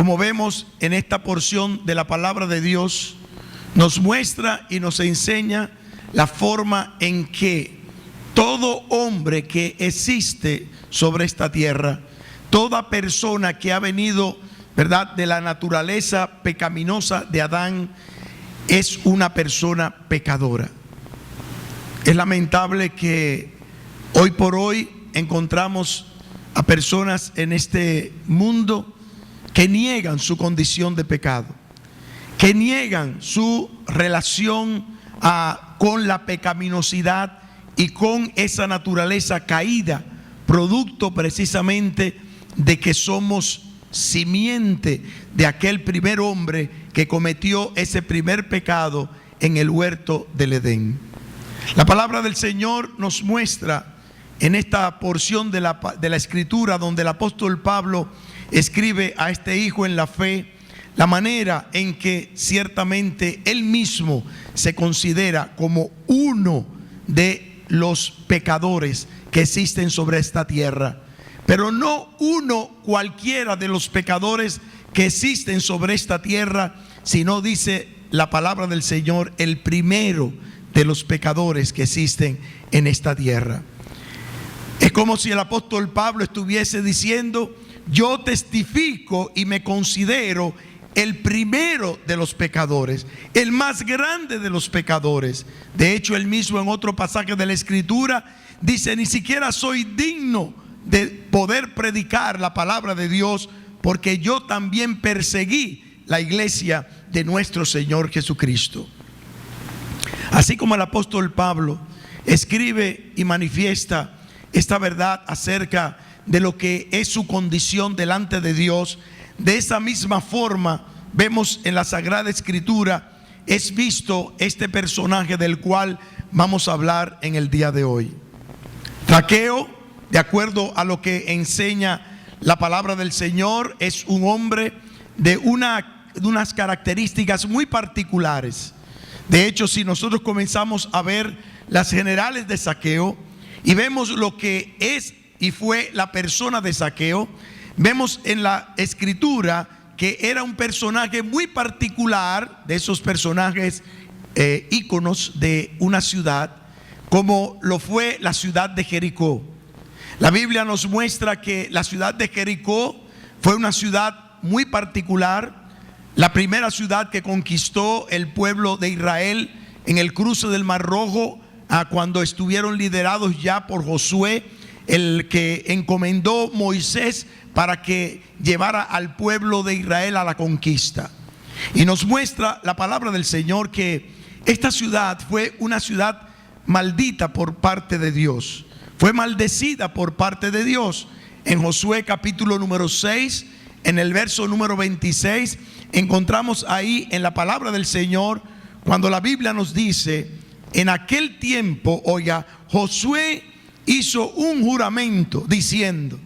como vemos en esta porción de la palabra de Dios, nos muestra y nos enseña la forma en que todo hombre que existe sobre esta tierra, toda persona que ha venido, ¿verdad?, de la naturaleza pecaminosa de Adán, es una persona pecadora. Es lamentable que hoy por hoy encontramos a personas en este mundo que niegan su condición de pecado, que niegan su relación con la pecaminosidad y con esa naturaleza caída, producto precisamente de que somos simiente de aquel primer hombre que cometió ese primer pecado en el huerto del Edén. La palabra del Señor nos muestra en esta porción de la Escritura, donde el apóstol Pablo escribe a este hijo en la fe, la manera en que ciertamente él mismo se considera como uno de los pecadores que existen sobre esta tierra, pero no uno cualquiera de los pecadores que existen sobre esta tierra, sino, dice la palabra del Señor, el primero de los pecadores que existen en esta tierra. Es como si el apóstol Pablo estuviese diciendo: yo testifico y me considero el primero de los pecadores, el más grande de los pecadores. De hecho, él mismo en otro pasaje de la Escritura dice: ni siquiera soy digno de poder predicar la palabra de Dios, porque yo también perseguí la iglesia de nuestro Señor Jesucristo. Así como el apóstol Pablo escribe y manifiesta esta verdad acerca de lo que es su condición delante de Dios, de esa misma forma vemos en la Sagrada Escritura es visto este personaje del cual vamos a hablar en el día de hoy. Zaqueo, de acuerdo a lo que enseña la palabra del Señor, es un hombre de unas características muy particulares. De hecho, si nosotros comenzamos a ver las generales de Zaqueo y vemos lo que es y fue la persona de Zaqueo, vemos en la Escritura que era un personaje muy particular, de esos personajes íconos de una ciudad, como lo fue la ciudad de Jericó. La Biblia nos muestra que la ciudad de Jericó fue una ciudad muy particular, la primera ciudad que conquistó el pueblo de Israel en el cruce del Mar Rojo, cuando estuvieron liderados ya por Josué, el que encomendó Moisés para que llevara al pueblo de Israel a la conquista. Y nos muestra la palabra del Señor que esta ciudad fue una ciudad maldita por parte de Dios, fue maldecida por parte de Dios. En Josué capítulo número 6, en el verso número 26, encontramos ahí en la palabra del Señor, cuando la Biblia nos dice: en aquel tiempo, oiga, Josué hizo un juramento diciendo: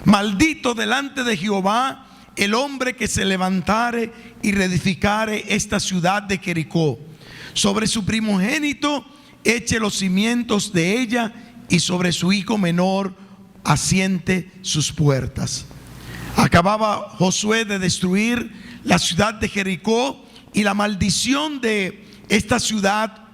maldito delante de Jehová el hombre que se levantare y reedificare esta ciudad de Jericó. Sobre su primogénito eche los cimientos de ella, y sobre su hijo menor asiente sus puertas. Acababa Josué de destruir la ciudad de Jericó, y la maldición de esta ciudad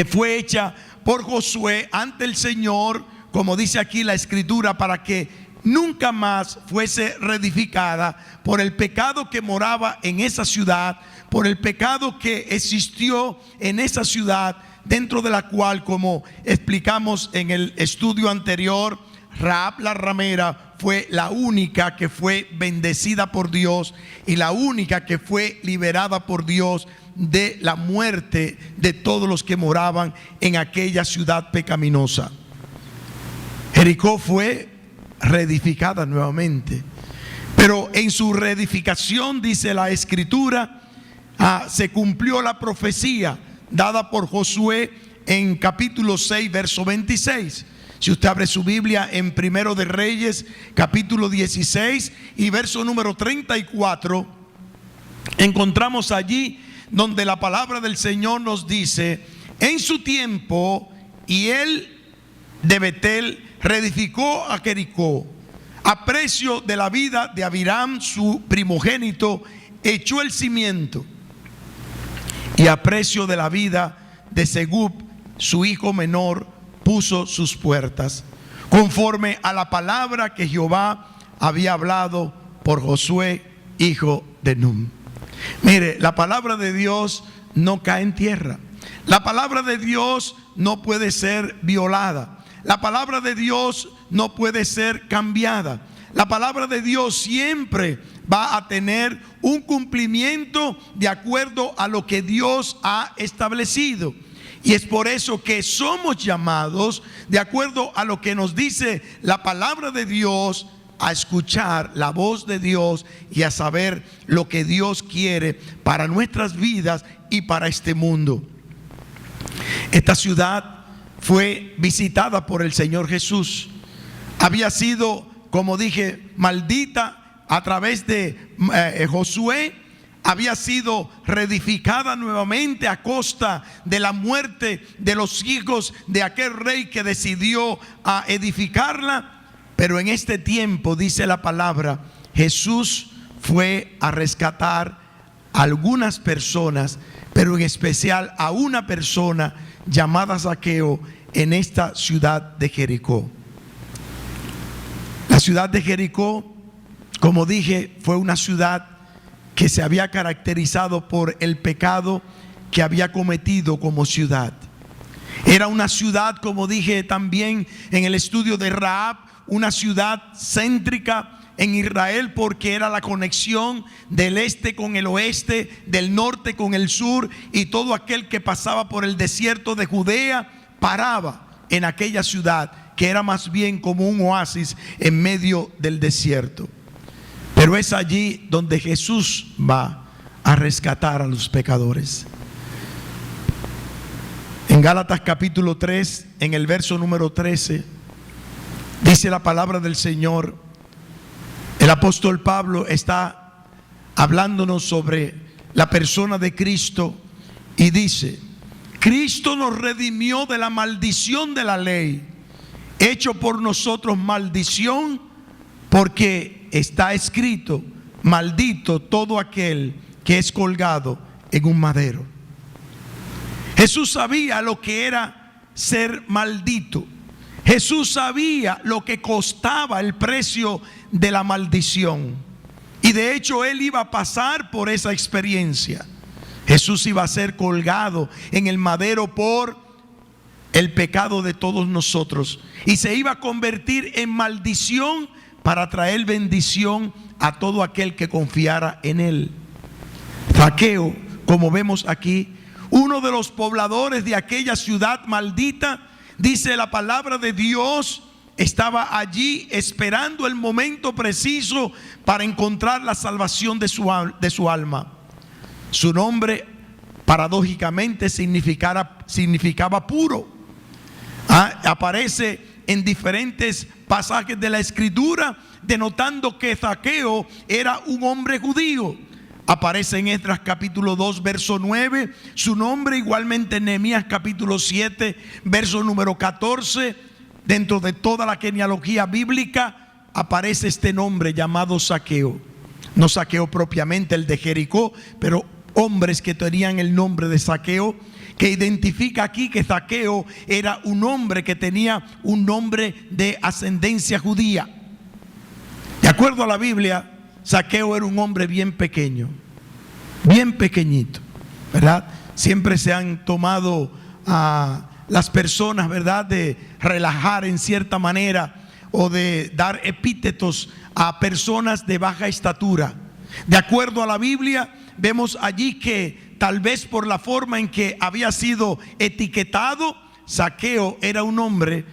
fue hecha por Josué ante el Señor, como dice aquí la Escritura, para que nunca más fuese reedificada por el pecado que moraba en esa ciudad, por el pecado que existió en esa ciudad, dentro de la cual, como explicamos en el estudio anterior, Rahab la ramera fue la única que fue bendecida por Dios y la única que fue liberada por Dios de la muerte de todos los que moraban en aquella ciudad pecaminosa. Jericó fue reedificada nuevamente, pero en su reedificación, dice la Escritura, se cumplió la profecía dada por Josué en capítulo 6, verso 26. Si usted abre su Biblia en Primero de Reyes, capítulo 16 y verso número 34, encontramos allí donde la palabra del Señor nos dice: en su tiempo, y él de Betel reedificó a Jericó, a precio de la vida de Abiram, su primogénito, echó el cimiento, y a precio de la vida de Segub, su hijo menor, puso sus puertas, conforme a la palabra que Jehová había hablado por Josué, hijo de Nun. Mire, la palabra de Dios no cae en tierra. La palabra de Dios no puede ser violada. La palabra de Dios no puede ser cambiada. La palabra de Dios siempre va a tener un cumplimiento de acuerdo a lo que Dios ha establecido. Y es por eso que somos llamados, de acuerdo a lo que nos dice la palabra de Dios, a escuchar la voz de Dios y a saber lo que Dios quiere para nuestras vidas y para este mundo. Esta ciudad fue visitada por el Señor Jesús. Había sido, como dije, maldita a través de Josué. Había sido reedificada nuevamente a costa de la muerte de los hijos de aquel rey que decidió edificarla. Pero en este tiempo, dice la palabra, Jesús fue a rescatar a algunas personas, pero en especial a una persona llamada Zaqueo en esta ciudad de Jericó. La ciudad de Jericó, como dije, fue una ciudad que se había caracterizado por el pecado que había cometido como ciudad. Era una ciudad, como dije también en el estudio de Rahab, una ciudad céntrica en Israel, porque era la conexión del este con el oeste, del norte con el sur, y todo aquel que pasaba por el desierto de Judea paraba en aquella ciudad, que era más bien como un oasis en medio del desierto. Pero es allí donde Jesús va a rescatar a los pecadores. En Gálatas capítulo 3, en el verso número 13, dice la palabra del Señor. El apóstol Pablo está hablándonos sobre la persona de Cristo y dice: Cristo nos redimió de la maldición de la ley, hecho por nosotros maldición, porque está escrito: maldito todo aquel que es colgado en un madero. Jesús sabía lo que era ser maldito. Jesús sabía lo que costaba el precio de la maldición. Y de hecho Él iba a pasar por esa experiencia. Jesús iba a ser colgado en el madero por el pecado de todos nosotros. Y se iba a convertir en maldición para traer bendición a todo aquel que confiara en Él. Zaqueo, como vemos aquí, uno de los pobladores de aquella ciudad maldita, dice la palabra de Dios, estaba allí esperando el momento preciso para encontrar la salvación de su alma. Su nombre paradójicamente significaba puro. Aparece en diferentes pasajes de la Escritura, denotando que Zaqueo era un hombre judío. Aparece en Esdras capítulo 2 verso 9, su nombre igualmente en Nehemías capítulo 7 verso número 14. Dentro de toda la genealogía bíblica aparece este nombre llamado Zaqueo. No Zaqueo propiamente el de Jericó, pero hombres que tenían el nombre de Zaqueo, que identifica aquí que Zaqueo era un hombre que tenía un nombre de ascendencia judía. De acuerdo a la Biblia, Zaqueo era un hombre bien pequeño, bien pequeñito, ¿verdad? Siempre se han tomado a las personas, ¿verdad?, de relajar en cierta manera o de dar epítetos a personas de baja estatura. De acuerdo a la Biblia, vemos allí que tal vez por la forma en que había sido etiquetado, Zaqueo era un hombre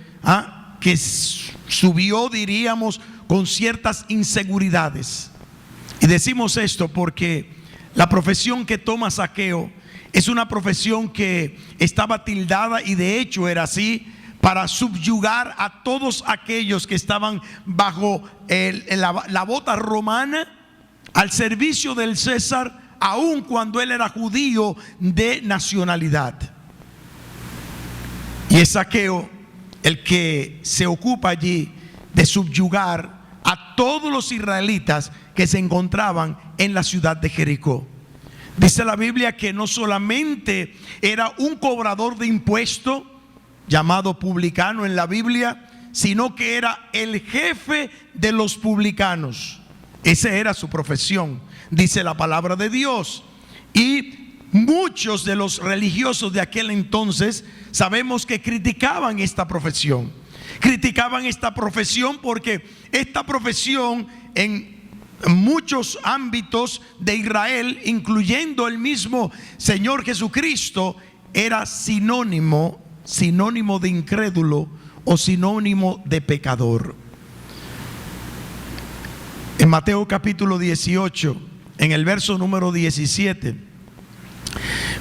que subió, diríamos, con ciertas inseguridades. Y decimos esto porque la profesión que toma Zaqueo es una profesión que estaba tildada, y de hecho era así, para subyugar a todos aquellos que estaban bajo la bota romana, al servicio del César, aun cuando él era judío de nacionalidad. Y es Zaqueo el que se ocupa allí de subyugar a a todos los israelitas que se encontraban en la ciudad de Jericó. Dice la Biblia que no solamente era un cobrador de impuestos, llamado publicano en la Biblia, sino que era el jefe de los publicanos. Esa era su profesión, dice la palabra de Dios. Y muchos de los religiosos de aquel entonces sabemos que criticaban esta profesión. Criticaban esta profesión porque esta profesión en muchos ámbitos de Israel, incluyendo el mismo Señor Jesucristo, era sinónimo de incrédulo o sinónimo de pecador. En Mateo capítulo 18, en el verso número 17,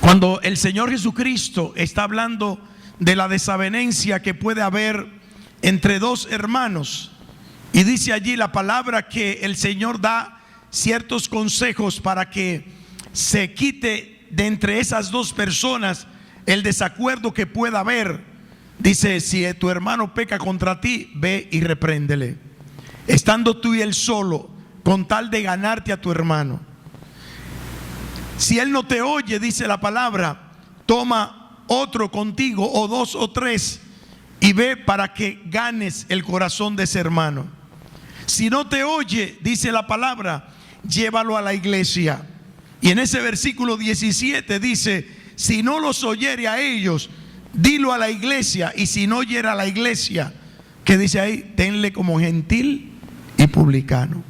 cuando el Señor Jesucristo está hablando de la desavenencia que puede haber entre dos hermanos, y dice allí la palabra que el Señor da ciertos consejos para que se quite de entre esas dos personas el desacuerdo que pueda haber. Dice: si tu hermano peca contra ti, ve y repréndele, estando tú y él solo, con tal de ganarte a tu hermano. Si él no te oye, dice la palabra, toma otro contigo, o dos o tres, y ve para que ganes el corazón de ese hermano. Si no te oye, dice la palabra, llévalo a la iglesia. Y en ese versículo 17 dice: si no los oyere a ellos, dilo a la iglesia. Y si no oyere a la iglesia, ¿qué dice ahí? Tenle como gentil y publicano.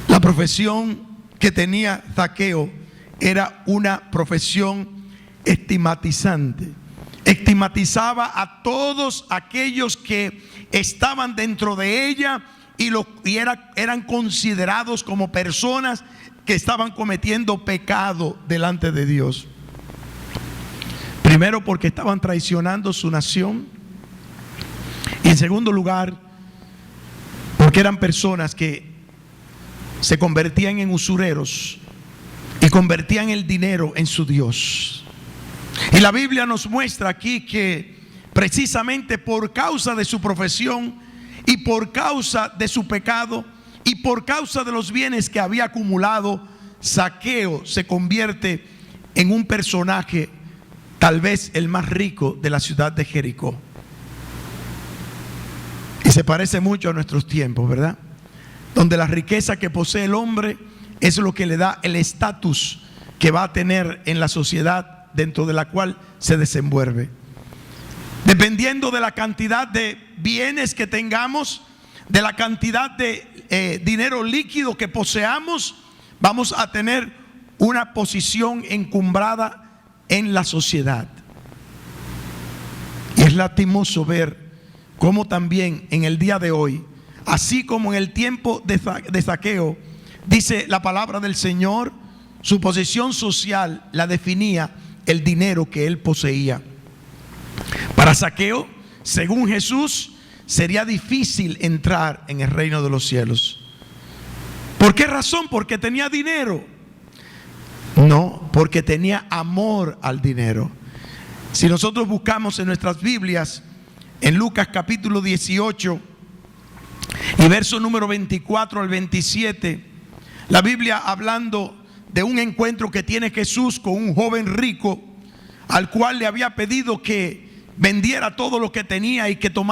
La profesión que tenía Zaqueo era una profesión estigmatizante. Estigmatizaba a todos aquellos que estaban dentro de ella y eran considerados como personas que estaban cometiendo pecado delante de Dios. Primero, porque estaban traicionando su nación, y en segundo lugar, porque eran personas que se convertían en usureros y convertían el dinero en su Dios. Y la Biblia nos muestra aquí que precisamente por causa de su profesión y por causa de su pecado y por causa de los bienes que había acumulado, Zaqueo se convierte en un personaje, tal vez el más rico de la ciudad de Jericó. Y se parece mucho a nuestros tiempos, ¿verdad? Donde la riqueza que posee el hombre es lo que le da el estatus que va a tener en la sociedad dentro de la cual se desenvuelve. Dependiendo de la cantidad de bienes que tengamos, de la cantidad de dinero líquido que poseamos, vamos a tener una posición encumbrada en la sociedad. Y es lastimoso ver cómo también en el día de hoy, así como en el tiempo de Zaqueo, dice la palabra del Señor, su posición social la definía el dinero que él poseía. Para Zaqueo, según Jesús, sería difícil entrar en el reino de los cielos. ¿Por qué razón? ¿Porque tenía dinero? No, porque tenía amor al dinero. Si nosotros buscamos en nuestras Biblias, en Lucas capítulo 18 y verso número 24 al 27, la Biblia hablando de un encuentro que tiene Jesús con un joven rico, al cual le había pedido que vendiera todo lo que tenía y que tomara